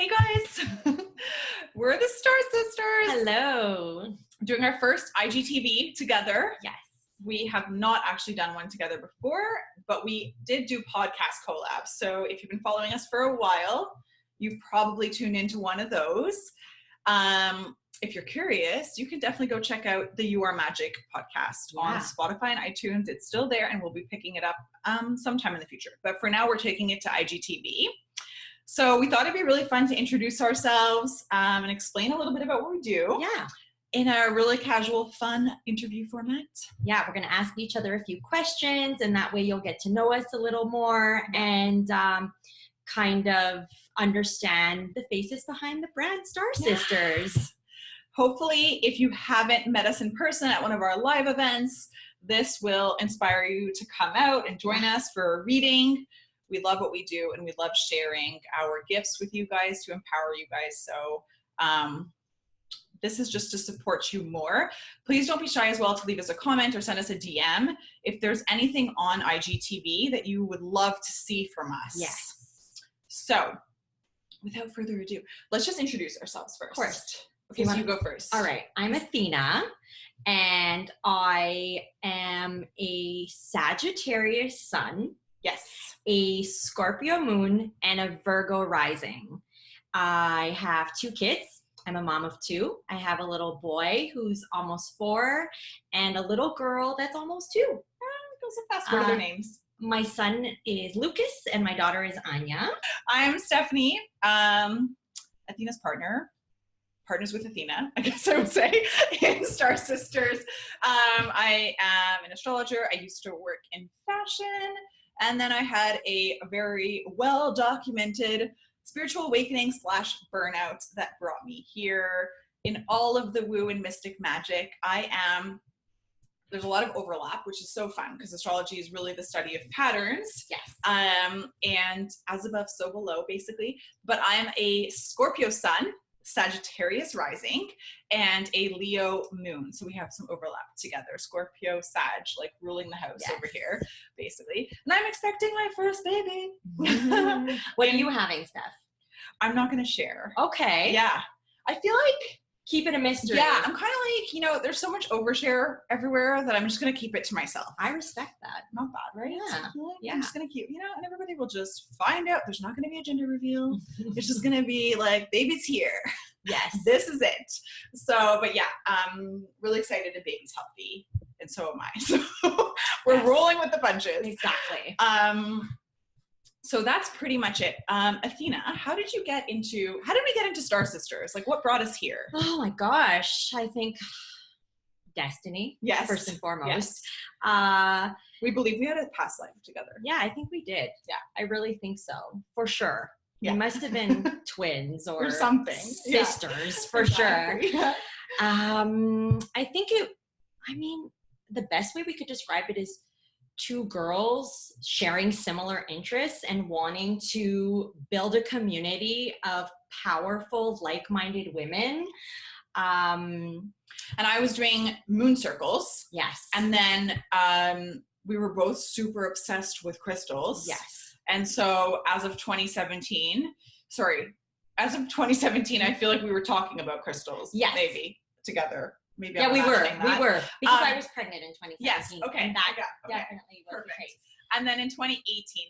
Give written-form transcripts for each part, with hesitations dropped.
Hey guys, we're the Star Sisters. Hello. Doing our first IGTV together. Yes. We have not actually done one together before, but we did do podcast collabs. So if you've been following us for a while, you've probably tuned into one of those. If you're curious, you can definitely go check out the You Are Magic podcast on Spotify and iTunes. It's still there, and we'll be picking it up sometime in the future. But for now, we're taking it to IGTV. So we thought it'd be really fun to introduce ourselves and explain a little bit about what we do. Yeah. In a really casual, fun interview format. Yeah, we're going to ask each other a few questions, and that way you'll get to know us a little more and kind of understand the faces behind the brand Star Sisters. Hopefully, if you haven't met us in person at one of our live events, this will inspire you to come out and join us for a reading. We love what we do, and we love sharing our gifts with you guys to empower you guys. So this is just to support you more. Please don't be shy as well to leave us a comment or send us a DM if there's anything on IGTV that you would love to see from us. Yes. So without further ado, let's just introduce ourselves first. Of course. Okay, so you go first. All right. I'm Athina, and I am a Sagittarius sun. Yes. A Scorpio moon, and a Virgo rising. I have 2 kids. I'm a mom of 2. I have a little boy who's almost 4 and a little girl that's almost 2. It goes so fast. What are their names? My son is Lucas and my daughter is Anya. I'm Stephanie, Athina's partners with Athina, I guess I would say, in Star Sisters. I am an astrologer. I used to work in fashion. And then I had a very well-documented spiritual awakening / burnout that brought me here in all of the woo and mystic magic. There's a lot of overlap, which is so fun because astrology is really the study of patterns. Yes. And as above, so below, basically. But I'm a Scorpio sun, Sagittarius rising, and a Leo moon. So we have some overlap together. Scorpio, Sag, like ruling the house over here, basically. And I'm expecting my first baby. What are you having, Steph? I'm not going to share. Okay. Yeah. I feel like keep it a mystery. Yeah, I'm kind of like, there's so much overshare everywhere that I'm just going to keep it to myself. I respect that. Not bad, right? Yeah. I'm just going to keep, and everybody will just find out. There's not going to be a gender reveal. It's just going to be like, baby's here. Yes. This is it. So, but yeah, I'm really excited the baby's healthy. And so am I. So we're rolling with the punches. Exactly. So that's pretty much it. Athina, how did we get into Star Sisters? Like, what brought us here? Oh my gosh. I think destiny. Yes. First and foremost. Yes. We believe we had a past life together. Yeah, I think we did. Yeah. I really think so. For sure. Yeah. We must have been twins or something. Sisters, for sure. Yeah. I think the best way we could describe it is 2 girls sharing similar interests and wanting to build a community of powerful, like-minded women. And I was doing moon circles. Yes. And then we were both super obsessed with crystals. Yes. And so as of 2017, I feel like we were talking about crystals. Yes. Maybe together. Maybe yeah, we were because I was pregnant in 2017. Yes, okay. And that definitely was the case. And then in 2018,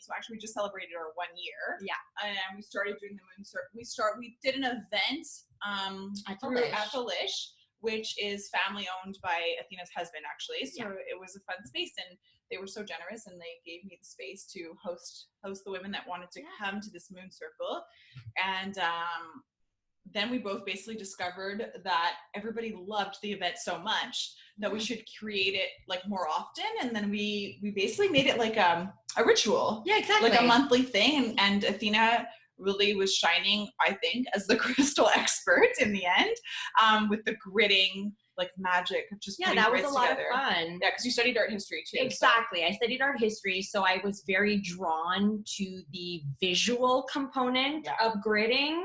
so actually we just celebrated our 1 year. Yeah. And we started doing the moon circle. We did an event at the Lish, which is family owned by Athina's husband, actually. So it was a fun space, and they were so generous, and they gave me the space to host the women that wanted to come to this moon circle. And then we both basically discovered that everybody loved the event so much that we should create it like more often. And then we basically made it like a ritual. Yeah, exactly. Like a monthly thing. And Athina really was shining, I think, as the crystal expert in the end, with the gridding, like magic of just putting that was grids a lot together. of fun. Yeah, because you studied art history too. Exactly. So. I studied art history, so I was very drawn to the visual component of gridding.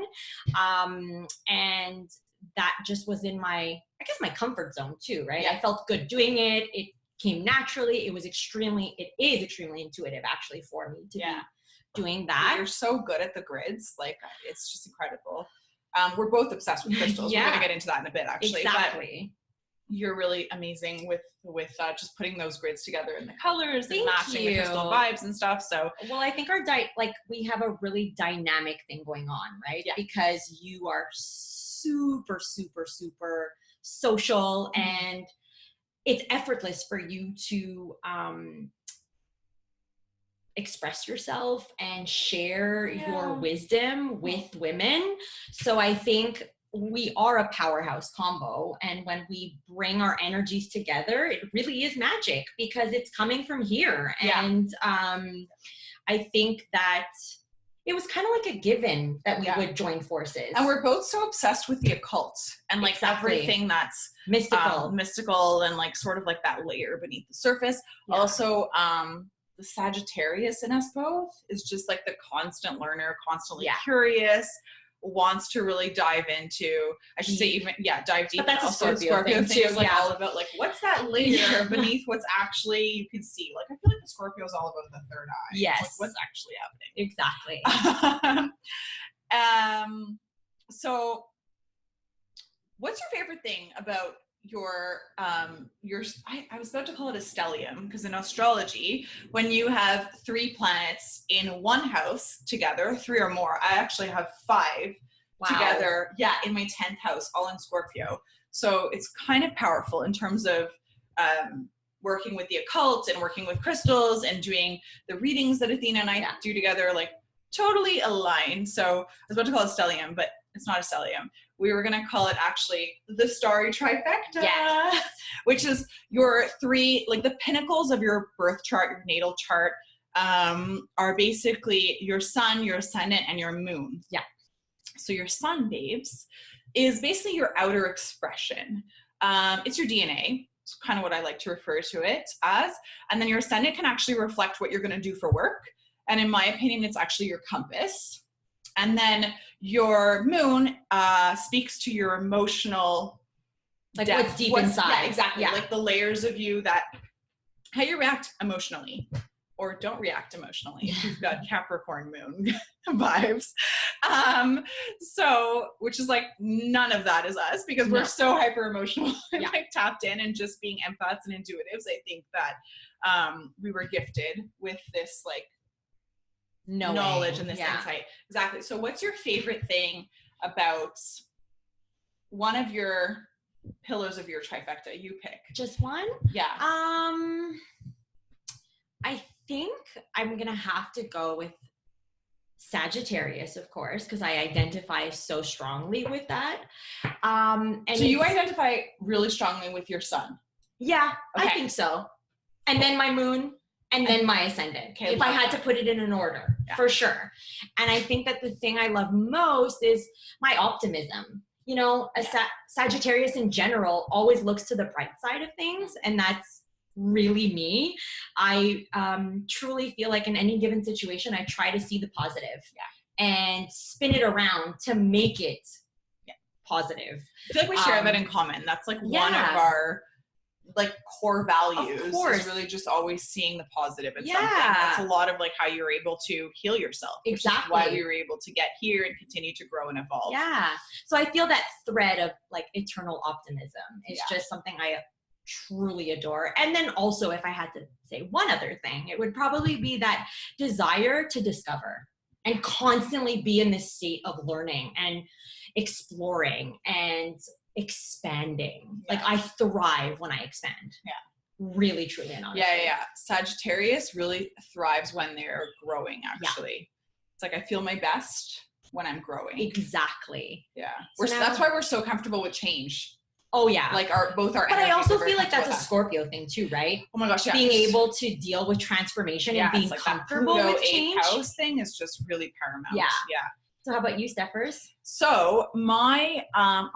And that just was in my comfort zone too, right? Yeah. I felt good doing it. It came naturally. It is extremely intuitive actually for me to be doing that. You're so good at the grids. Like, it's just incredible. We're both obsessed with crystals. Yeah. We're going to get into that in a bit, actually. Exactly. But you're really amazing with just putting those grids together and the colors Thank and matching you. the crystal vibes and stuff. So, well, I think we have a really dynamic thing going on, right? Yeah. Because you are super, super, super social, and it's effortless for you to express yourself and share your wisdom with women. So I think we are a powerhouse combo, and when we bring our energies together, it really is magic because it's coming from here. And I think that it was kind of like a given that we would join forces. And we're both so obsessed with the occult and like everything that's mystical and like sort of like that layer beneath the surface. Also, the Sagittarius in us both is just like the constant learner, constantly curious, wants to really dive into, I should say even, dive deep. But that's also a Scorpio thing too. Is like all about like, what's that layer beneath what's actually, you can see. Like, I feel like the Scorpio is all about the third eye. Yes. Like, what's actually happening. Exactly. So what's your favorite thing about your I was about to call it a stellium, because in astrology, when you have 3 planets in one house together, 3 or more, I actually have 5 together, in my 10th house, all in Scorpio. So it's kind of powerful in terms of working with the occult and working with crystals and doing the readings that Athina and I do together, like totally aligned. So I was about to call it stellium, but it's not a stellium. We were going to call it actually the starry trifecta, which is your 3, like the pinnacles of your birth chart, your natal chart, are basically your sun, your ascendant, and your moon. Yeah. So your sun, babes, is basically your outer expression. It's your DNA. It's kind of what I like to refer to it as. And then your ascendant can actually reflect what you're going to do for work. And in my opinion, it's actually your compass. And then your moon speaks to your emotional, like depth. What's deep inside. Yeah, exactly. Yeah. Like the layers of you that, how you react emotionally or don't react emotionally if you've got Capricorn moon vibes. So, which is like, none of that is us because we're so hyper emotional and like tapped in and just being empaths and intuitives. I think that we were gifted with this like, knowledge and this insight. Exactly. So what's your favorite thing about one of your pillars of your trifecta? You pick. Just one? Yeah. I think I'm going to have to go with Sagittarius, of course, because I identify so strongly with that. And so you identify really strongly with your sun? Yeah, I think so. And then my moon. And then my ascendant, if I had to put it in an order, for sure. And I think that the thing I love most is my optimism. You know, Sagittarius in general always looks to the bright side of things, and that's really me. I truly feel like in any given situation, I try to see the positive and spin it around to make it positive. I feel like we share that in common. That's like one of our like core values is really just always seeing the positive in something. That's a lot of like how you're able to heal yourself. Exactly. Which is why we were able to get here and continue to grow and evolve. Yeah. So I feel that thread of like eternal optimism is just something I truly adore. And then also, if I had to say one other thing, it would probably be that desire to discover and constantly be in this state of learning and exploring and expanding. Like I thrive when I expand. Really, truly, and honestly. Yeah. Sagittarius really thrives when they're growing, actually. It's like I feel my best when I'm growing. Exactly. Yeah. That's why we're so comfortable with change. Oh yeah. Like both our But I also feel like that's a Scorpio thing too, right? Oh my gosh, yeah. Being able to deal with transformation and being like comfortable with change. House thing is just really paramount. Yeah. So how about you, Stephers? So I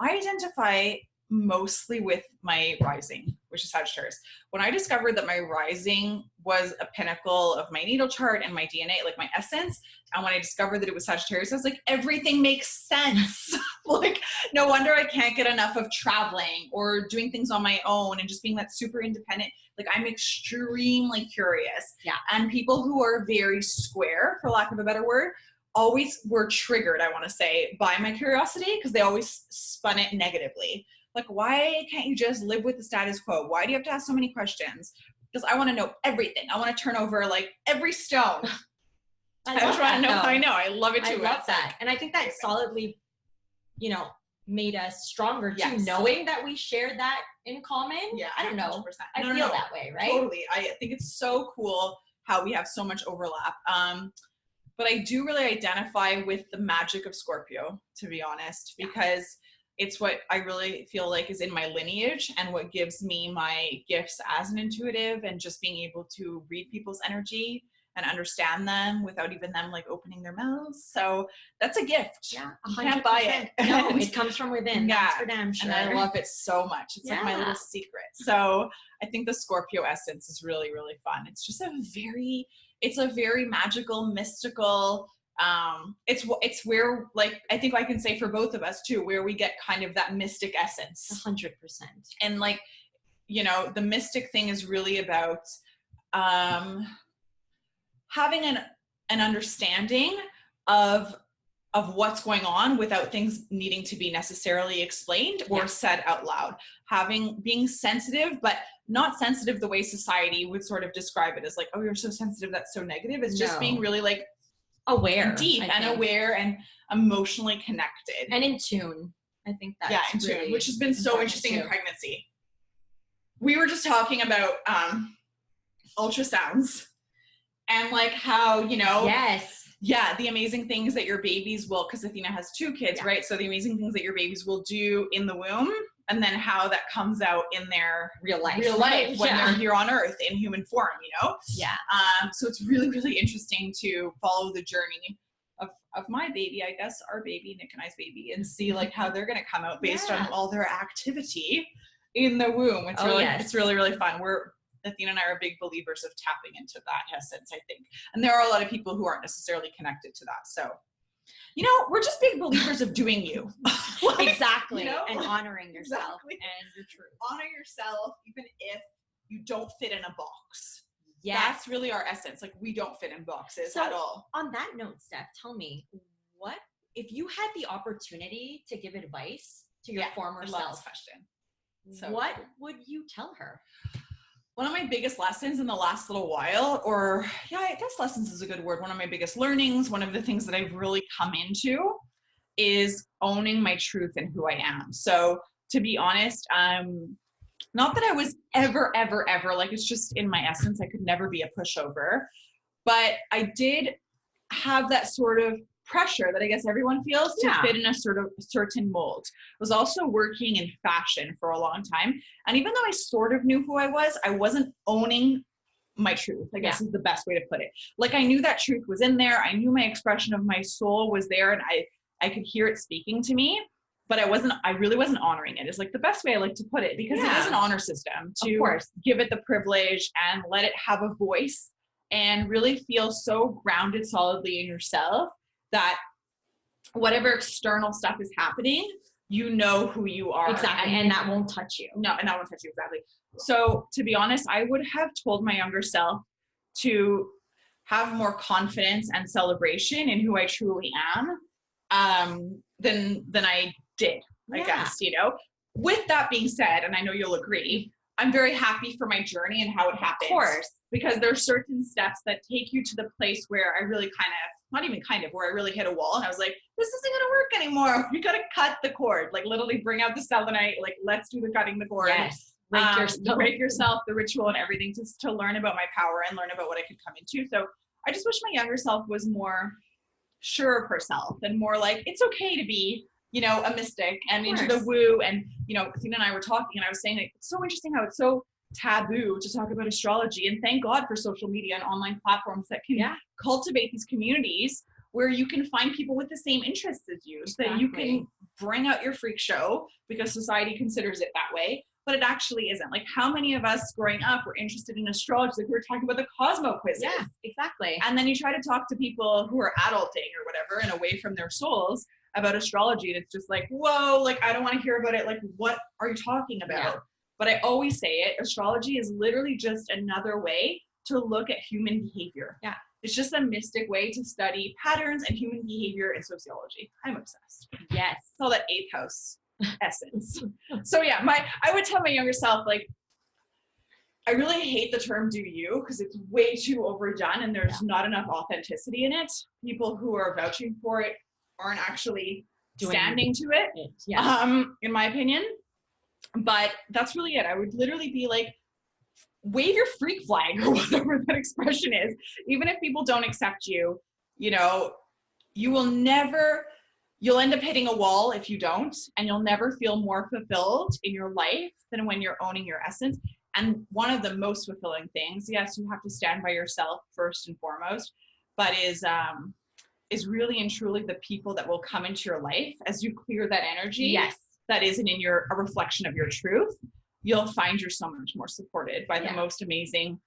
identify mostly with my rising, which is Sagittarius. When I discovered that my rising was a pinnacle of my natal chart and my DNA, like my essence, and when I discovered that it was Sagittarius, I was like, everything makes sense. Like, no wonder I can't get enough of traveling or doing things on my own and just being that super independent. Like, I'm extremely curious. Yeah. And people who are very square, for lack of a better word, always were triggered, I want to say, by my curiosity, because they always spun it negatively. Like, why can't you just live with the status quo? Why do you have to ask so many questions? Because I want to know everything. I want to turn over like every stone. I just want to know. I know. I love it too. I love that. And I think that solidly, made us stronger too, knowing that we shared that in common. Yeah. I don't know. 100%. I feel that way, right? Totally. I think it's so cool how we have so much overlap. But I do really identify with the magic of Scorpio, to be honest, because it's what I really feel like is in my lineage and what gives me my gifts as an intuitive, and just being able to read people's energy and understand them without even them like opening their mouths. So that's a gift. Yeah, you can't buy it. No, it comes from within. Yeah, that's for damn sure. And I love it so much. It's like my little secret. So I think the Scorpio essence is really, really fun. It's just it's a very magical, mystical, it's where, like, I think I can say for both of us too, where we get kind of that mystic essence. 100%. And like, the mystic thing is really about having an understanding of what's going on without things needing to be necessarily explained or said out loud. Being sensitive, but not sensitive the way society would sort of describe it as like, oh, you're so sensitive, that's so negative. It's just being really like aware, deep and aware and emotionally connected. And in tune. I think that's in tune, really which has been so interesting in pregnancy. We were just talking about ultrasounds and like how, the amazing things that your babies will, because Athina has 2 kids, right? So the amazing things that your babies will do in the womb, and then how that comes out in their real life when they're here on Earth in human form, Yeah. So it's really, really interesting to follow the journey of my baby, I guess, our baby, Nick and I's baby, and see like how they're going to come out based on all their activity in the womb. It's it's really, really fun. Athena and I are big believers of tapping into that essence, I think. And there are a lot of people who aren't necessarily connected to that. So, we're just big believers of doing you. Exactly. And honoring yourself and your truth. Honor yourself, even if you don't fit in a box. Yes. That's really our essence. Like, we don't fit in boxes at all. On that note, Steph, tell me, what if you had the opportunity to give advice to your former self? I love this question. So what would you tell her? One of my biggest lessons in the last little while, I guess lessons is a good word. One of my biggest learnings, one of the things that I've really come into is owning my truth and who I am. So to be honest, not that I was ever, like, it's just in my essence, I could never be a pushover, but I did have that sort of pressure that I guess everyone feels to fit in a sort of certain mold. I was also working in fashion for a long time. And even though I sort of knew who I wasn't owning my truth, I guess is the best way to put it. Like, I knew that truth was in there. I knew my expression of my soul was there, and I could hear it speaking to me, but I really wasn't honoring it. It's like the best way I like to put it, because it is an honor system to give it the privilege and let it have a voice and really feel so grounded solidly in yourself that whatever external stuff is happening, you know who you are. Exactly. And that won't touch you. No, and that won't touch you. Exactly. So to be honest, I would have told my younger self to have more confidence and celebration in who I truly am, than I did, I guess, With that being said, and I know you'll agree, I'm very happy for my journey and how it happened. Of course. Because there are certain steps that take you to the place where I really where I really hit a wall, and I was like, this isn't going to work anymore. You got to cut the cord, like literally bring out the selenite, like let's do the cutting the cord. Yes. Break yourself, the ritual and everything, just to learn about my power and learn about what I could come into. So I just wish my younger self was more sure of herself and more like, it's okay to be, a mystic and into the woo. And, Athena and I were talking, and I was saying it's so interesting how it's so taboo to talk about astrology, and thank God for social media and online platforms that can cultivate these communities where you can find people with the same interests as you, so that you can bring out your freak show because society considers it that way, but it actually isn't. Like, how many of us growing up were interested in astrology? Like, we were talking about the Cosmo quizzes. Yeah, exactly. And then you try to talk to people who are adulting or whatever and away from their souls about astrology, and it's just like, whoa, like, I don't want to hear about it. Like, what are you talking about? Yeah. But I always say it, astrology is literally just another way to look at human behavior. Yeah. It's just a mystic way to study patterns and human behavior in sociology. I'm obsessed. Yes. It's all that eighth house essence. So yeah, I would tell my younger self, like, I really hate the term "do you" because it's way too overdone and there's not enough authenticity in it. People who are vouching for it aren't actually standing to it. Yeah. In my opinion. But that's really it. I would literally be like, wave your freak flag or whatever that expression is. Even if people don't accept you, you know, you'll end up hitting a wall if you don't, and you'll never feel more fulfilled in your life than when you're owning your essence. And one of the most fulfilling things, yes, you have to stand by yourself first and foremost, but is really and truly the people that will come into your life as you clear that energy. Yes. That isn't a reflection of your truth. You'll find you're so much more supported by the most amazing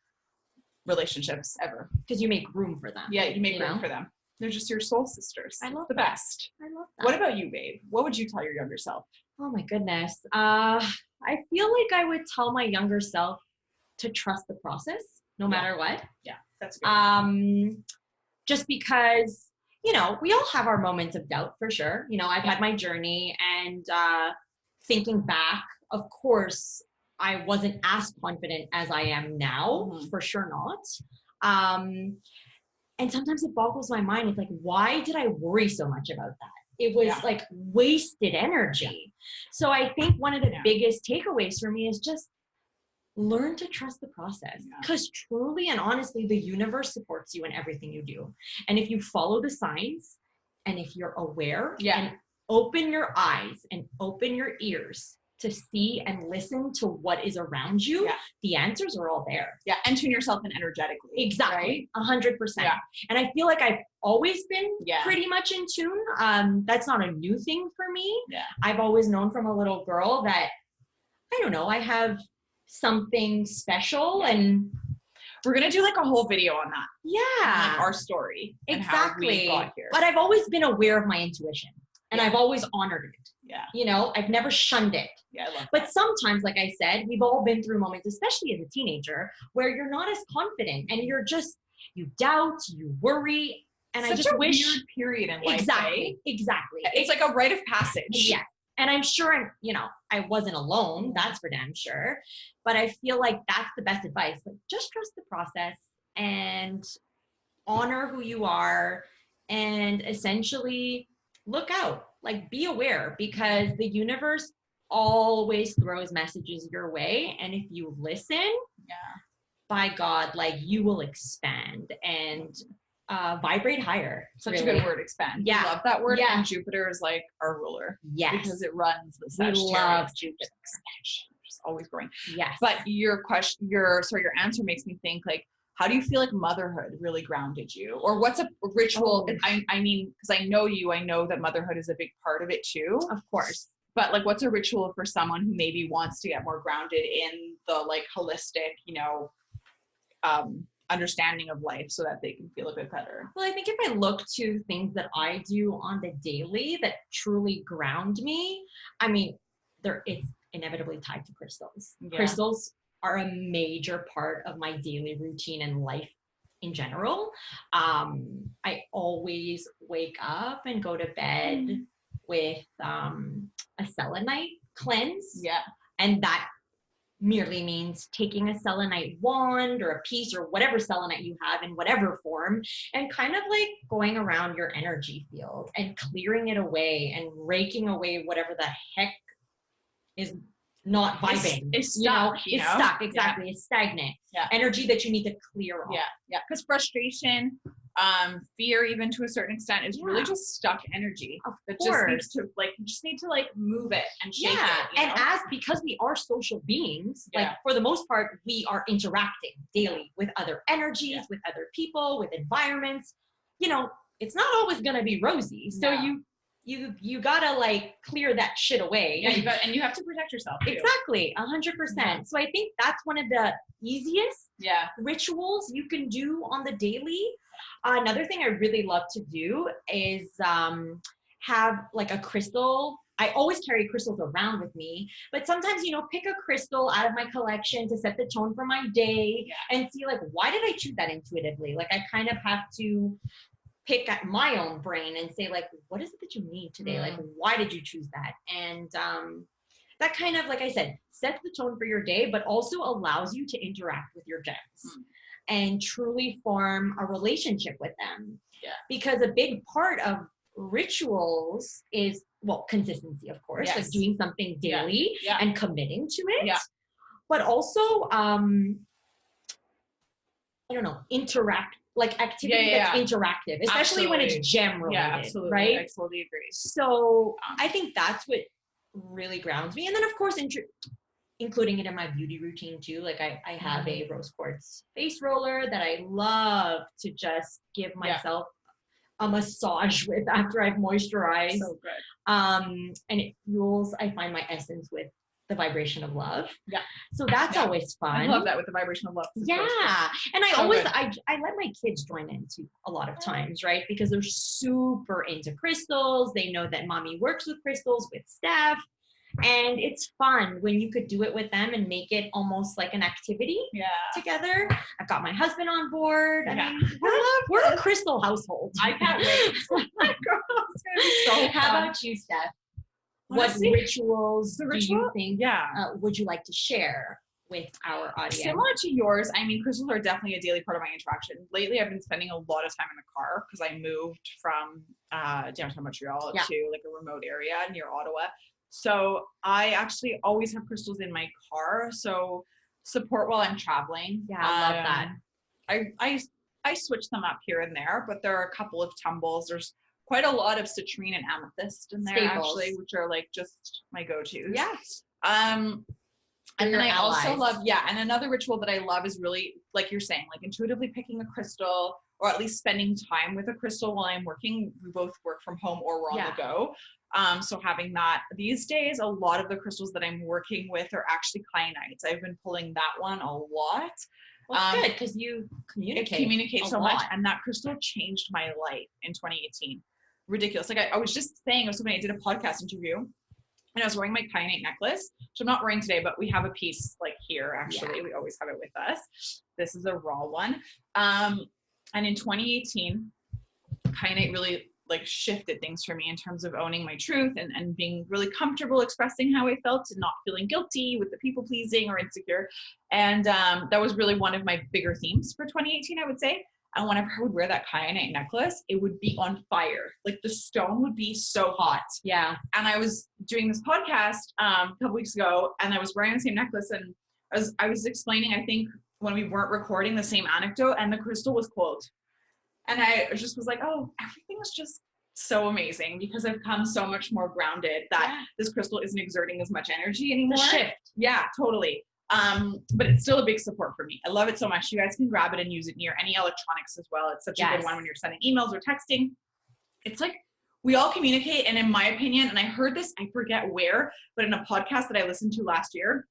relationships ever. Because you make room for them. Yeah, you make room for them. They're just your soul sisters. I love the best. I love that. What about you, babe? What would you tell your younger self? Oh my goodness. I feel like I would tell my younger self to trust the process no matter what. Yeah, that's good. Just because, you know, we all have our moments of doubt for sure. You know, I've had my journey, and thinking back, of course, I wasn't as confident as I am now, for sure not. And sometimes it boggles my mind. It's like, why did I worry so much about that? It was like wasted energy. So I think one of the biggest takeaways for me is just learn to trust the process, because truly and honestly, the universe supports you in everything you do. And if you follow the signs, and if you're aware and open your eyes and open your ears to see and listen to what is around you, the answers are all there. Yeah, and tune yourself in energetically. Exactly, 100%. Yeah. And I feel like I've always been pretty much in tune. That's not a new thing for me. Yeah. I've always known from a little girl that, I don't know, I have something special, and we're gonna do like a whole video on that. Yeah. Like our story. Exactly. And how we got here. But I've always been aware of my intuition. And I've always honored it. Yeah. You know, I've never shunned it. Yeah, I love that. But sometimes, like I said, we've all been through moments, especially as a teenager, where you're not as confident and you doubt, you worry. And I just wish. Weird period in life. Exactly. Exactly. It's like a rite of passage. Yeah. And I'm sure I wasn't alone. That's for damn sure. But I feel like that's the best advice. Like, just trust the process and honor who you are, and essentially look out, like, be aware, because the universe always throws messages your way. And if you listen, by God, like, you will expand and vibrate higher. Such a good word, expand. Yeah. I love that word. Yeah. And Jupiter is like our ruler. Yes. Because it runs the Sagittarius. We love Jupiter. Expansion. Just always growing. Yes. But your answer makes me think, like, how do you feel like motherhood really grounded you? Or what's a ritual? I mean, because I know you, I know that motherhood is a big part of it too. Of course. But like, what's a ritual for someone who maybe wants to get more grounded in the like holistic, understanding of life so that they can feel a bit better? Well, I think if I look to things that I do on the daily that truly ground me, I mean, it's inevitably tied to crystals. Yeah. Crystals are a major part of my daily routine and life in general. I always wake up and go to bed with a selenite cleanse. Yeah. And that merely means taking a selenite wand or a piece or whatever selenite you have in whatever form, and kind of like going around your energy field and clearing it away and raking away whatever the heck is not vibing. It's stuck. It's stuck. Exactly. Yeah. It's stagnant. Yeah. Energy that you need to clear off. Yeah. Yeah. Because frustration, fear, even to a certain extent, is really just stuck energy. Of that course. You just need to like move it and shake it. And because we are social beings, like for the most part, we are interacting daily with other energies, with other people, with environments. It's not always going to be rosy. So you gotta like clear that shit away. Yeah, and you have to protect yourself too. Exactly, 100%. So I think that's one of the easiest rituals you can do on the daily. Another thing I really love to do is have like a crystal. I always carry crystals around with me, but sometimes, pick a crystal out of my collection to set the tone for my day and see like, why did I choose that intuitively? Like I kind of have to pick at my own brain and say like, what is it that you need today? Like, why did you choose that? And that kind of, like I said, sets the tone for your day, but also allows you to interact with your gems and truly form a relationship with them. Yeah. Because a big part of rituals is, well, consistency, of course, like doing something daily and committing to it. Yeah. But also, I don't know, activity that's interactive, especially when it's gem related, right? I totally agree. So I think that's what really grounds me. And then of course, including it in my beauty routine too. Like I have a rose quartz face roller that I love to just give myself a massage with after I've moisturized. So good. And it fuels, I find, my essence with the vibration of love. Yeah. So that's always fun. I love that with the vibration of love. Yeah. And I always, I let my kids join in too a lot of times, right? Because they're super into crystals. They know that mommy works with crystals with Steph. And it's fun when you could do it with them and make it almost like an activity together. I've got my husband on board. I mean, we're a crystal household. I can't wait. So how about you, Steph? What rituals do you think would you like to share with our audience? Similar to yours, I mean, crystals are definitely a daily part of my interaction. Lately, I've been spending a lot of time in the car because I moved from downtown Montreal to like a remote area near Ottawa. So I actually always have crystals in my car. So support while I'm traveling. Yeah, I love that. I switch them up here and there, but there are a couple of tumbles. There's quite a lot of citrine and amethyst in there actually, which are like just my go-tos. Yeah. And then I also love, and another ritual that I love is really, like you're saying, like intuitively picking a crystal or at least spending time with a crystal while I'm working. We both work from home or we're on the go. So having that these days, a lot of the crystals that I'm working with are actually kyanites. I've been pulling that one a lot. Well, good, because you communicate so much. And that crystal changed my life in 2018. Ridiculous. Like I was just saying, I did a podcast interview and I was wearing my kyanite necklace, which I'm not wearing today, but we have a piece like here, actually. We always have it with us. This is a raw one. And in 2018, kyanite really like shifted things for me in terms of owning my truth and being really comfortable expressing how I felt and not feeling guilty with the people pleasing or insecure. And that was really one of my bigger themes for 2018, I would say. And whenever I would wear that kyanite necklace, it would be on fire. Like the stone would be so hot. Yeah. And I was doing this podcast a couple weeks ago and I was wearing the same necklace and I was explaining, I think when we weren't recording, the same anecdote and the crystal was cold. And I just was like, oh, everything was just so amazing because I've come so much more grounded that this crystal isn't exerting as much energy anymore. The shift. Yeah, totally. But it's still a big support for me. I love it so much. You guys can grab it and use it near any electronics as well. It's such a good one when you're sending emails or texting. It's like we all communicate. And in my opinion, and I heard this, I forget where, but in a podcast that I listened to last year,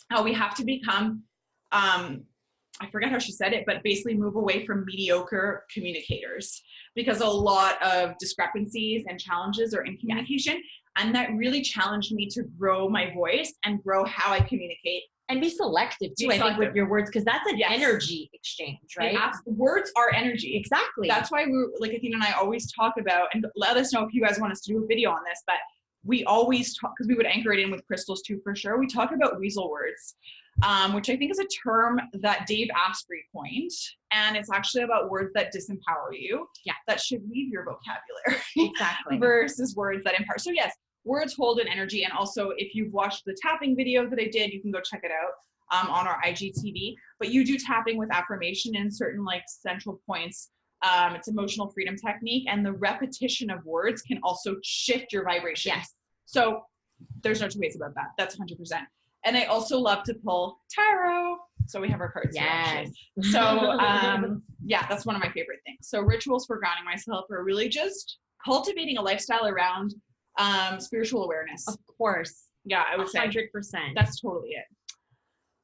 how we have to become, I forget how she said it, but basically move away from mediocre communicators because a lot of discrepancies and challenges are in communication. And that really challenged me to grow my voice and grow how I communicate. And be selective too, I think, with your words, because that's an energy exchange, right? Words are energy. Exactly. That's why like Athina and I always talk about, and let us know if you guys want us to do a video on this, but we always talk, because we would anchor it in with crystals too, for sure. We talk about weasel words, which I think is a term that Dave Asprey coined. And it's actually about words that disempower you, that should leave your vocabulary. Exactly. Versus words that empower. So yes, words hold an energy. And also if you've watched the tapping video that I did, you can go check it out on our IGTV. But you do tapping with affirmation in certain like central points. It's emotional freedom technique. And the repetition of words can also shift your vibration. Yes. So there's no two ways about that. That's 100%. And I also love to pull tarot. So we have our cards here. So yeah, that's one of my favorite things. So rituals for grounding myself are really just cultivating a lifestyle around spiritual awareness. Of course. Yeah, I would 100%. say that's totally it.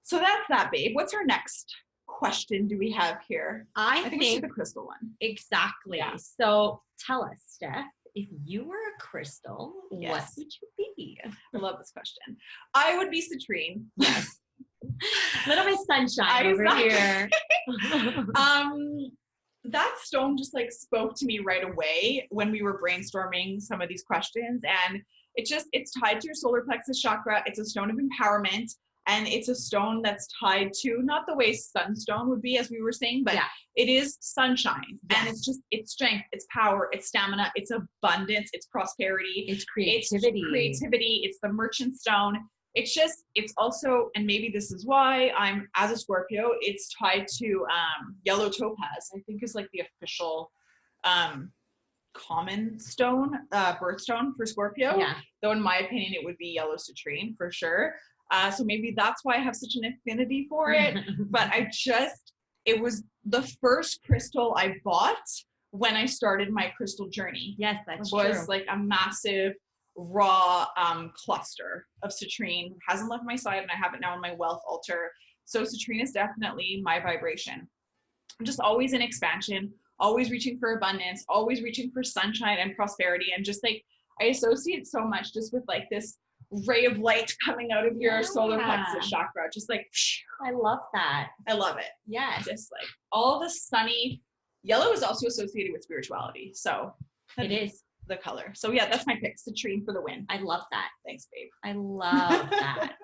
So that's that, babe. What's our next question do we have here? I think it's the crystal one. Exactly. Yeah. So tell us, Steph, if you were a crystal, what would you be? I love this question. I would be citrine. Yes. Little Miss Sunshine over here. That stone just like spoke to me right away when we were brainstorming some of these questions, and it's tied to your solar plexus chakra. It's a stone of empowerment, and it's a stone that's tied to not the way sunstone would be, as we were saying, but it is sunshine. And it's strength, it's power, it's stamina, it's abundance, it's prosperity, it's creativity, it's the merchant stone. It's also, and maybe this is why I'm, as a Scorpio, it's tied to yellow topaz, I think is like the official common stone, birthstone for Scorpio. Yeah. Though in my opinion, it would be yellow citrine for sure. So maybe that's why I have such an affinity for it. But it was the first crystal I bought when I started my crystal journey. Yes, that's true. It was like a massive raw cluster of citrine. It hasn't left my side, and I have it now on my wealth altar. So citrine is definitely my vibration. I'm just always in expansion, always reaching for abundance, always reaching for sunshine and prosperity. And just like, I associate so much just with like this ray of light coming out of your solar plexus chakra. Just like, I love that. I love it. Yeah. Just like all the sunny. Yellow is also associated with spirituality. So it is the color. So yeah, that's my pick. Citrine for the win. I love that. Thanks, babe. I love that.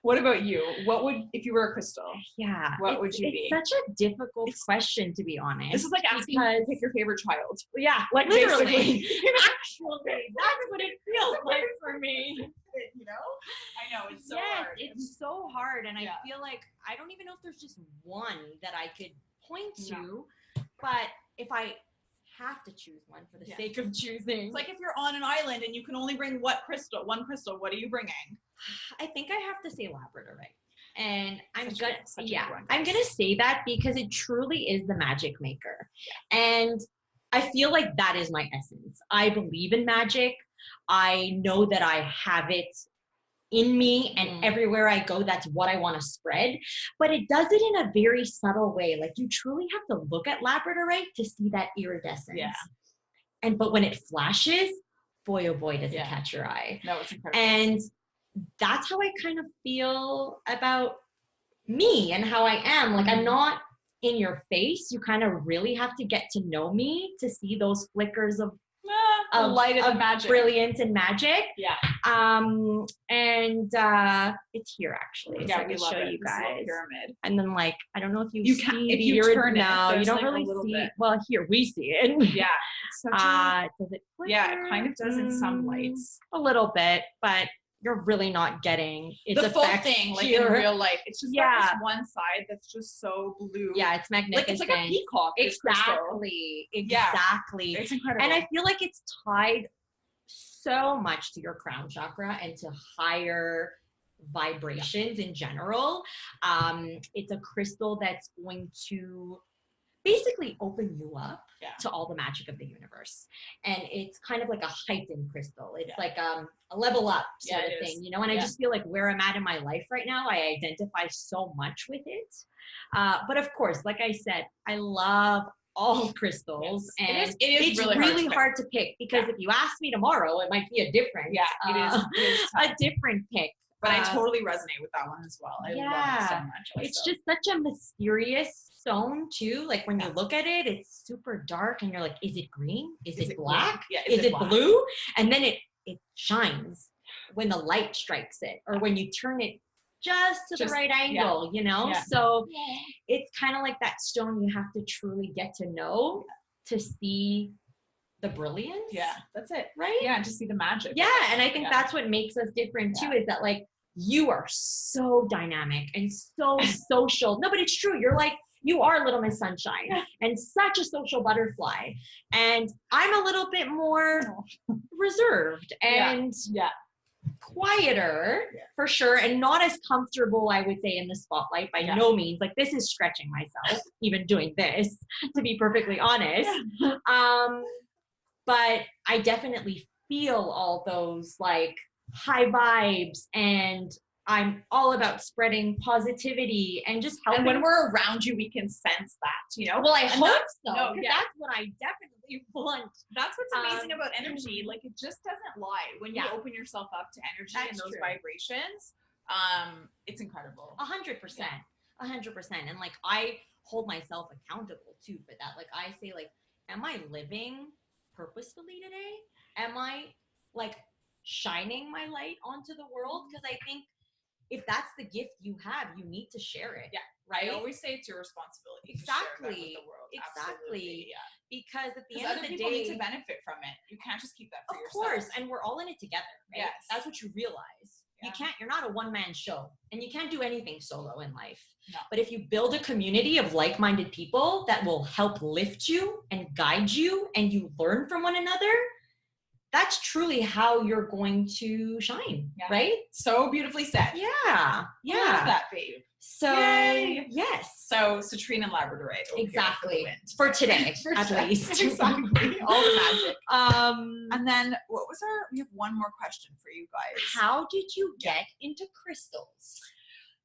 What about you? What would, if you were a crystal? Yeah. What would you be? It's such a difficult question, to be honest. This is like asking you to pick your favorite child. Yeah, like literally. Actually, that's what it feels like for me. You know? I know, it's so hard. It's so hard. And I feel like I don't even know if there's just one that I could point to. But if I have to choose one for the sake of choosing. It's like if you're on an island and you can only bring one crystal, what are you bringing? I think I have to say labradorite. And I'm gonna say that because it truly is the magic maker. And I feel like that is my essence. I believe in magic. I know that I have it in me, and everywhere I go, that's what I want to spread. But it does it in a very subtle way. Like, you truly have to look at labradorite to see that iridescence. Yeah. But when it flashes, boy, oh boy, does it catch your eye. No, it's incredible. And that's how I kind of feel about me and how I am. Like, I'm not in your face. You kind of really have to get to know me to see those flickers of light of magic, brilliance and magic. Yeah. And it's here actually. Yeah, so I can show you guys. Pyramid. And then, like, I don't know if you see if you turn it. No, you don't like really see. Bit. Well, here we see it. Yeah. Does it flicker? Yeah, it kind of does in some lights. A little bit, but you're really not getting its the full thing, like here. In real life. It's just got this one side that's just so blue. Yeah, it's magnificent. Like it's like a peacock. Exactly. Yeah. It's incredible. And I feel like it's tied so much to your crown chakra and to higher vibrations in general. It's a crystal that's going to basically open you up to all the magic of the universe. And it's kind of like a heightened crystal. It's like a level up sort of thing, you know? And I just feel like where I'm at in my life right now, I identify so much with it. But of course, like I said, I love all crystals. And it's really hard to pick because if you ask me tomorrow, it might be a different, it is a different pick. But I totally resonate with that one as well. I love it so much. Also. It's just such a mysterious stone too. Like when you look at it, it's super dark and you're like, is it green? Is it black? Yeah, is it blue? And then it shines when the light strikes it or when you turn it just to the right angle, you know? Yeah. So it's kind of like that stone you have to truly get to know to see the brilliance. Yeah, that's it. Right? Yeah, and to see the magic. Yeah, and I think that's what makes us different too, is that like you are so dynamic and so social. No, but it's true. You're like, you are Little Miss Sunshine and such a social butterfly. And I'm a little bit more reserved and quieter for sure, and not as comfortable, I would say, in the spotlight by no means. Like, this is stretching myself, even doing this, to be perfectly honest. but I definitely feel all those like high vibes, and I'm all about spreading positivity and just helping. And when we're around you, we can sense that, you know? Well, I hope so. No, Because that's what I definitely want. That's what's amazing about energy. Like, it just doesn't lie. When you open yourself up to energy and those vibrations, it's incredible. 100%. 100%. And like, I hold myself accountable too for that. Like, I say, like, am I living purposefully today? Am I like shining my light onto the world? Because I think if that's the gift you have, you need to share it. Yeah. Right. I always say it's your responsibility. Exactly. To share that with the world. Absolutely. Yeah. Because at the end of the day, other people need to benefit from it. You can't just keep that for yourself. Of course. And we're all in it together. Right? Yes. That's what you realize. Yeah. You're not a one-man show, and you can't do anything solo in life. No. But if you build a community of like-minded people that will help lift you and guide you, and you learn from one another, that's truly how you're going to shine, right? So beautifully said. Yeah. I love that, babe. So, yay. Yes. So, citrine and labradorite. Exactly. For today, at least. Exactly. All the magic. And then, we have one more question for you guys. How did you get into crystals?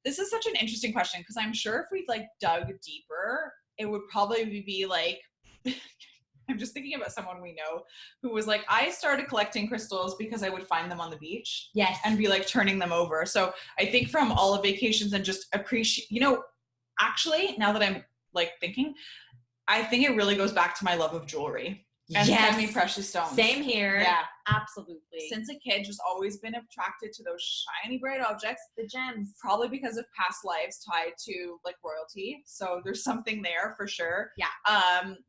This is such an interesting question, because I'm sure if we like dug deeper, it would probably be like, I'm just thinking about someone we know who was like, I started collecting crystals because I would find them on the beach. Yes. And be like turning them over. So I think from all the vacations and just appreciate, actually, now that I'm like thinking, I think it really goes back to my love of jewelry and semi-precious stones. Same here. Yeah. Absolutely. Since a kid, just always been attracted to those shiny, bright objects. The gems. Probably because of past lives tied to like royalty. So there's something there for sure. Yeah.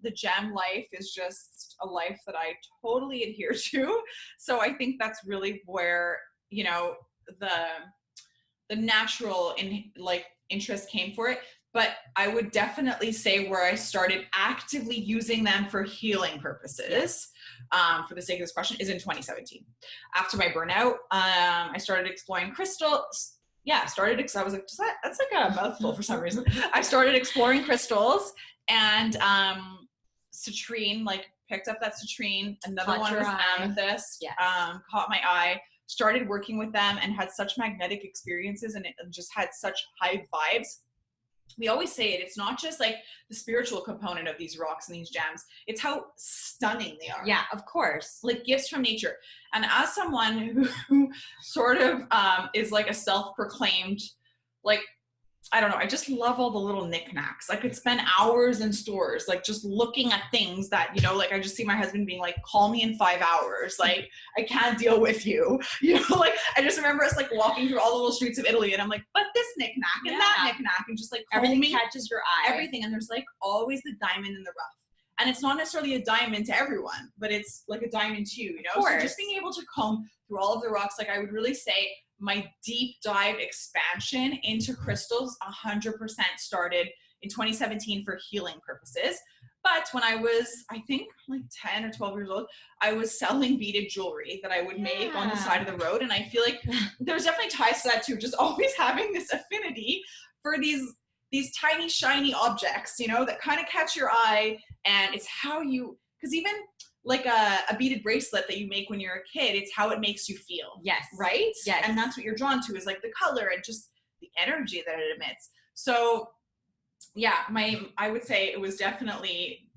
The gem life is just a life that I totally adhere to. So I think that's really where, the natural interest came for it. But I would definitely say where I started actively using them for healing purposes, for the sake of this question, is in 2017. After my burnout, I started exploring crystals. Yeah, I was like, that's like a mouthful for some reason. I started exploring crystals, and citrine, like picked up that citrine. Another one was amethyst. Yes. Caught my eye. Started working with them and had such magnetic experiences, and it just had such high vibes. We always say it's not just like the spiritual component of these rocks and these gems, it's how stunning they are. Yeah, of course. Like gifts from nature. And as someone who sort of is like a self-proclaimed, like, I don't know, I just love all the little knickknacks. I could spend hours in stores, like just looking at things that, like I just see my husband being like, call me in 5 hours. Like, I can't deal with you. Like, I just remember us like walking through all the little streets of Italy, and I'm like, but this knickknack and that knickknack, and just like everything catches your eye. Everything. And there's like always the diamond in the rough. And it's not necessarily a diamond to everyone, but it's like a diamond to you, So just being able to comb through all of the rocks, like I would really say my deep dive expansion into crystals 100% started in 2017 for healing purposes. But when I was, I think like 10 or 12 years old, I was selling beaded jewelry that I would make on the side of the road. And I feel like there's definitely ties to that too. Just always having this affinity for these tiny, shiny objects, that kind of catch your eye. And it's how because even like a beaded bracelet that you make when you're a kid, it's how it makes you feel. Yes. Right? Yes. And that's what you're drawn to, is like the color and just the energy that it emits. So yeah, I would say it was definitely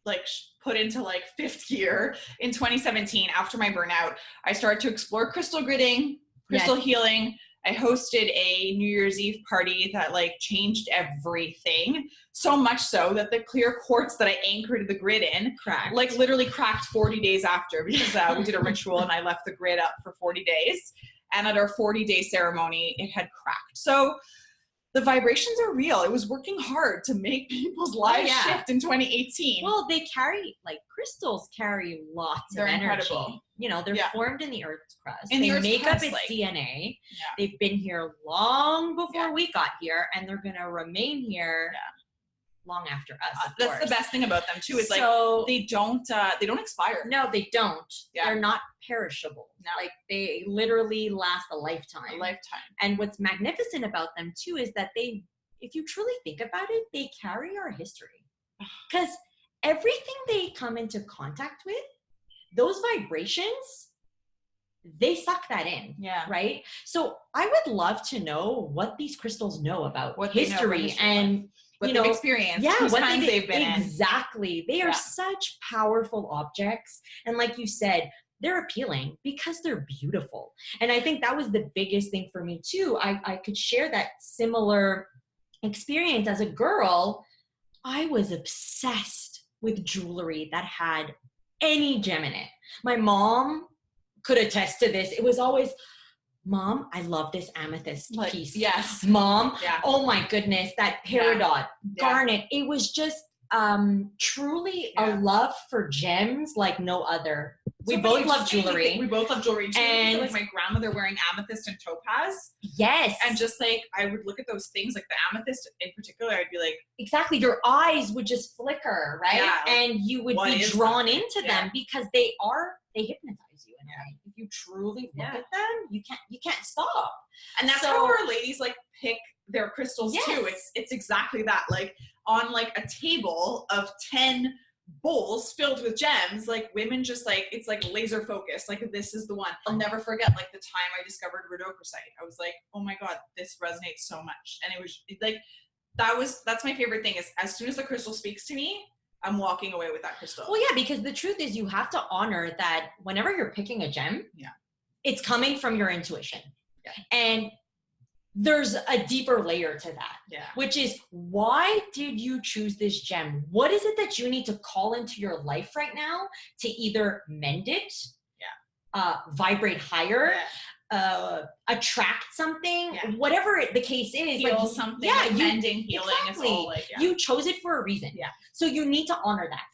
like put into like fifth gear in 2017 after my burnout. I started to explore crystal gridding, crystal healing. I hosted a New Year's Eve party that like changed everything. So much so that the clear quartz that I anchored the grid in like literally cracked 40 days after, because we did a ritual and I left the grid up for 40 days. And at our 40-day ceremony, it had cracked. So the vibrations are real. It was working hard to make people's lives shift in 2018. Well, crystals carry lots of energy. Incredible. They're formed in the Earth's crust. They make up its DNA. Yeah. They've been here long before we got here, and they're going to remain here long after us. That's the best thing about them too. Is like they don't expire. No, they don't. Yeah. They're not perishable. No. Like they literally last a lifetime. And what's magnificent about them too is that if you truly think about it, they carry our history. Because everything they come into contact with those vibrations, they suck that in. Yeah. Right. So I would love to know what these crystals know about What history and what they've experienced. Yeah, whose what times they've been exactly. They are such powerful objects. And like you said, they're appealing because they're beautiful. And I think that was the biggest thing for me too. I could share that similar experience as a girl. I was obsessed with jewelry that had any gem in it. My mom could attest to this. It was always, Mom, I love this amethyst piece. Yes. Mom, oh my goodness, that peridot, garnet. It was just truly a love for gems like no other. We both love jewelry. We both love jewelry too. And like my grandmother wearing amethyst and topaz. Yes. And just like, I would look at those things, like the amethyst in particular, I'd be like. Exactly. Your eyes would just flicker, right? Yeah, like, and you would be drawn into them because they hypnotize you in a way. If you truly look at them, you can't stop. And that's how our ladies like pick their crystals too. It's exactly that. Like on like a table of 10 bowls filled with gems, like women just like, it's like laser focused, like this is the one. I'll never forget like the time I discovered rhodochrosite. I was like, oh my god, this resonates so much. And it was like, that's my favorite thing, is as soon as the crystal speaks to me, I'm walking away with that crystal. Well, yeah, because the truth is you have to honor that whenever you're picking a gem, it's coming from your intuition. And there's a deeper layer to that, which is, why did you choose this gem? What is it that you need to call into your life right now to either mend it, vibrate higher, attract something, whatever the case is, heal like something, like mending, healing, exactly. It's all like, you chose it for a reason. So you need to honor that.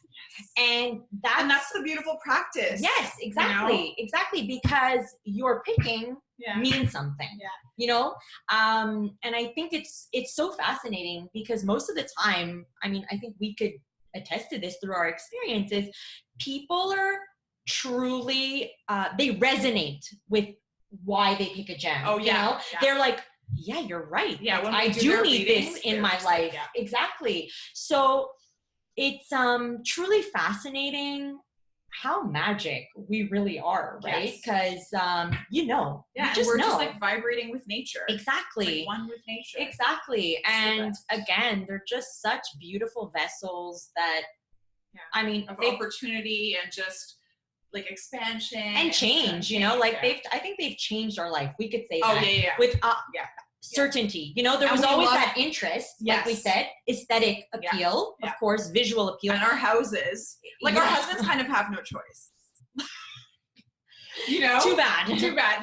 And that's the beautiful practice. Yes, exactly. You know? Exactly. Because your picking means something. You know? And I think it's so fascinating because most of the time, I mean, I think we could attest to this through our experiences. People are truly they resonate with why they pick a gem. Oh yeah. You know? They're like, yeah, you're right. Yeah, like, I do need this in my life. Exactly. So it's truly fascinating how magic we really are, right? Because you know, we're just like vibrating with nature. Exactly. Like one with nature. Exactly. And again, they're just such beautiful vessels that I mean, of opportunity and just like expansion and change, you know, like I think they've changed our life. We could say that. With certainty. You know, there was always that interest, like we said, aesthetic appeal, of course, visual appeal. And our houses, like our husbands kind of have no choice. You know? Too bad.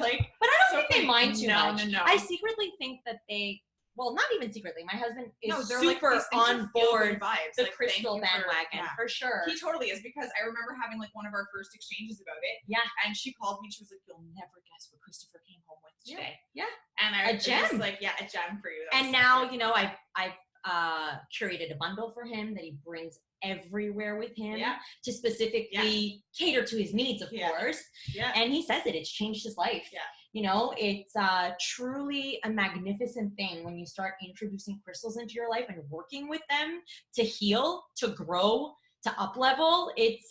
Like, but I don't think they mind too much. No. I secretly think that well, not even secretly. My husband is super like on board vibes. The like, crystal bandwagon for sure. He totally is, because I remember having like one of our first exchanges about it. Yeah. And she called me and she was like, "You'll never guess what Christopher came home with today." Yeah. And I was just like, a gem for you. And now, you know, I've curated a bundle for him that he brings everywhere with him to specifically cater to his needs, of course. Yeah. And he says it's changed his life. Yeah. You know, it's truly a magnificent thing when you start introducing crystals into your life and working with them to heal, to grow, to up level. It's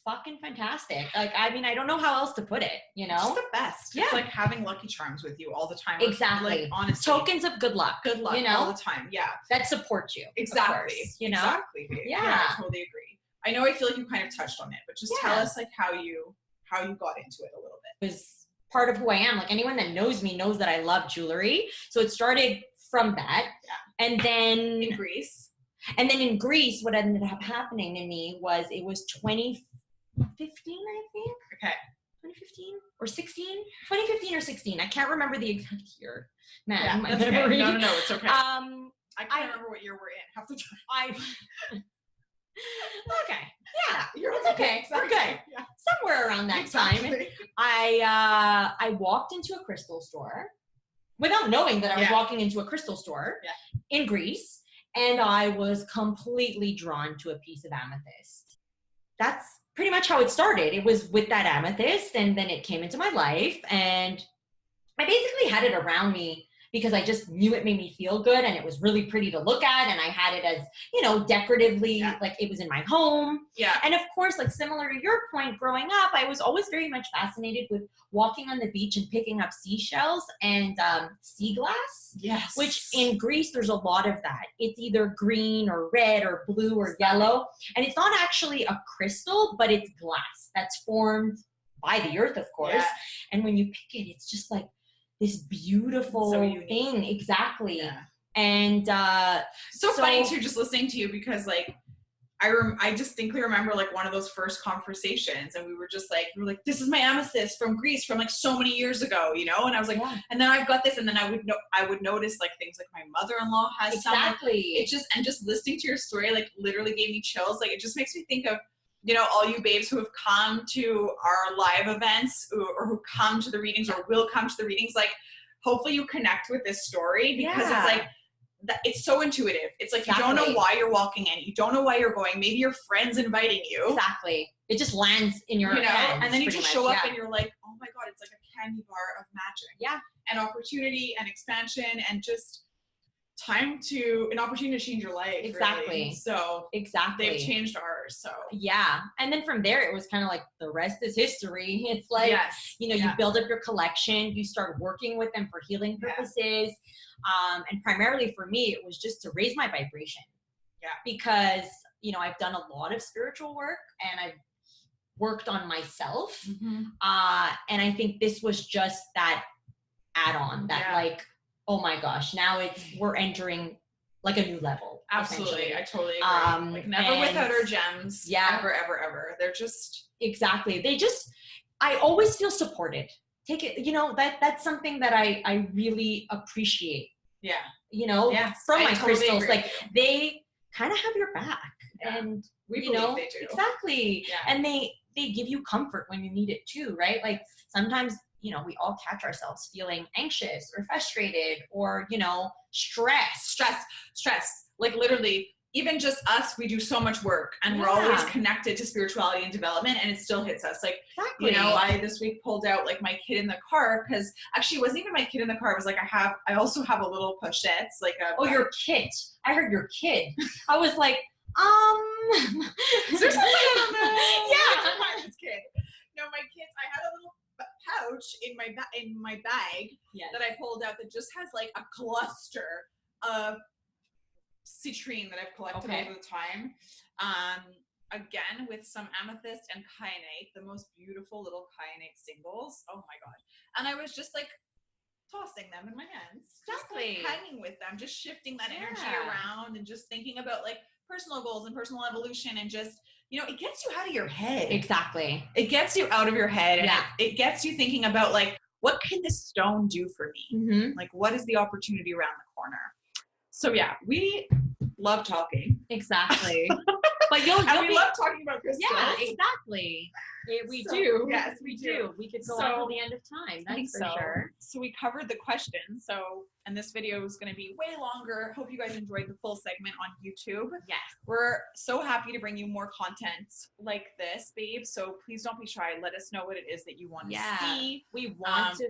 fucking fantastic. Like, I mean, I don't know how else to put it, you know? It's the best. Yeah. It's like having Lucky Charms with you all the time. Exactly. Like, honestly. Tokens of good luck. Good luck, you know? All the time. Yeah. That support you. Exactly. Course, you know? Exactly. Yeah. I totally agree. I know I feel like you kind of touched on it, but just tell us like how you got into it a little bit. It was part of who I am. Like, anyone that knows me knows that I love jewelry. So it started from that. Yeah. And then in Greece. And then in Greece, what ended up happening to me was it was 2015, I think. Okay. 2015 or 16? 2015 or 16. I can't remember the exact year. Man, that's okay. No, it's okay. I can't remember what year we're in half the time. Okay. Yeah. It's okay. We're good. Yeah. Somewhere around that time, I walked into a crystal store without knowing that I was walking into a crystal store in Greece, and I was completely drawn to a piece of amethyst. That's pretty much how it started. It was with that amethyst, and then it came into my life, and I basically had it around me because I just knew it made me feel good and it was really pretty to look at. And I had it as, you know, decoratively, like it was in my home. Yeah. And of course, like similar to your point, growing up, I was always very much fascinated with walking on the beach and picking up seashells and sea glass. Yes. Which in Greece, there's a lot of that. It's either green or red or blue or yellow. And it's not actually a crystal, but it's glass that's formed by the earth, of course. Yeah. And when you pick it, it's just like this beautiful thing. Exactly. Yeah. And so funny too, just listening to you, because like I distinctly remember like one of those first conversations, and we were like, this is my amethyst from Greece from like so many years ago, you know? And I was like, and then I've got this, and then I would notice like things like my mother-in-law has some. It just listening to your story like literally gave me chills. Like it just makes me think of, you know, all you babes who have come to our live events or who come to the readings or will come to the readings. Like hopefully you connect with this story, because it's like, it's so intuitive. It's like, you don't know why you're walking in. You don't know why you're going. Maybe your friend's inviting you. Exactly. It just lands in your head. And then you just show up and you're like, oh my God, it's like a candy bar of magic. Yeah. And opportunity and expansion and just an opportunity to change your life. Exactly. Really. So they've changed ours. So yeah. And then from there, it was kind of like the rest is history. It's like, you know, you build up your collection, you start working with them for healing purposes. And primarily for me, it was just to raise my vibration. Yeah. Because, you know, I've done a lot of spiritual work and I've worked on myself. Mm-hmm. And I think this was just that add-on that like, oh my gosh, now we're entering like a new level. Absolutely. I totally agree. Like never without our gems. Yeah. Ever, ever, ever. They're just. Exactly. I always feel supported. Take it, you know, that's something that I really appreciate. Yeah. You know, from my crystals, like they kind of have your back, and we believe they do. Exactly. Yeah. And they give you comfort when you need it too, right? Like sometimes, you know, we all catch ourselves feeling anxious or frustrated or, you know, stressed. Like literally, even just us, we do so much work and we're always connected to spirituality and development, and it still hits us. Like, you know, I this week pulled out like my kid in the car, because actually it wasn't even my kid in the car. It was like I also have a little pochette. Like your kid. I heard your kid. I was like, is there something on the this kid? No, my kids, I had a little pouch in my bag that I pulled out that just has like a cluster of citrine that I've collected over the time. Again, with some amethyst and kyanite, the most beautiful little kyanite singles. Oh my God. And I was just like tossing them in my hands. Exactly. Just like hanging with them, just shifting that energy around and just thinking about like personal goals and personal evolution, and just, you know, it gets you out of your head. Exactly. It gets you out of your head, and it gets you thinking about like, what can this stone do for me? Mm-hmm. Like, what is the opportunity around the corner? So yeah, we love talking. Exactly. But we love talking about crystals. Yeah, exactly. We do. Yes, we do. We could go on till the end of time. That's for sure. So we covered the questions. And this video is going to be way longer. Hope you guys enjoyed the full segment on YouTube. Yes. We're so happy to bring you more content like this, babe. So please don't be shy. Let us know what it is that you want to see. We want to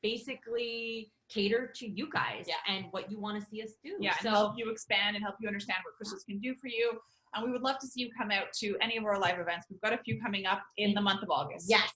basically cater to you guys and what you want to see us do. Yeah, and help you expand and help you understand what crystals can do for you. And we would love to see you come out to any of our live events. We've got a few coming up in the month of August. Yes.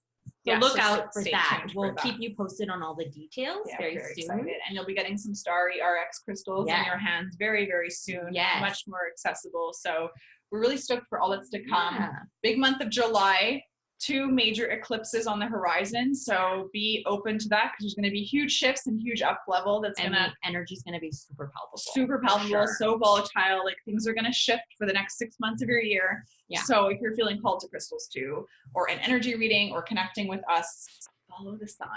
So look out for that. We'll keep you posted on all the details very soon. Excited. And you'll be getting some Starry RX crystals in your hands very, very soon. Yes. Much more accessible. So we're really stoked for all that's to come. Yeah. Big month of July. 2 major eclipses on the horizon, so be open to that, because there's going to be huge shifts and huge up level. The energy is going to be super palpable. So volatile. Like things are going to shift for the next 6 months of your year. Yeah. So if you're feeling called to crystals too, or an energy reading, or connecting with us, follow the signs.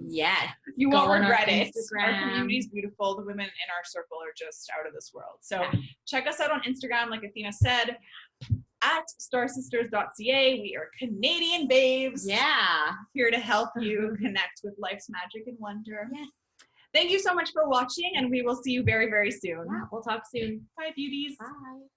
Yes. You won't regret it. Our community is beautiful. The women in our circle are just out of this world. So check us out on Instagram, like Athena said, at starsisters.ca. We are Canadian babes. Yeah. Here to help you connect with life's magic and wonder. Yes. Thank you so much for watching, and we will see you very, very soon. Yeah, we'll talk soon. Bye, beauties. Bye.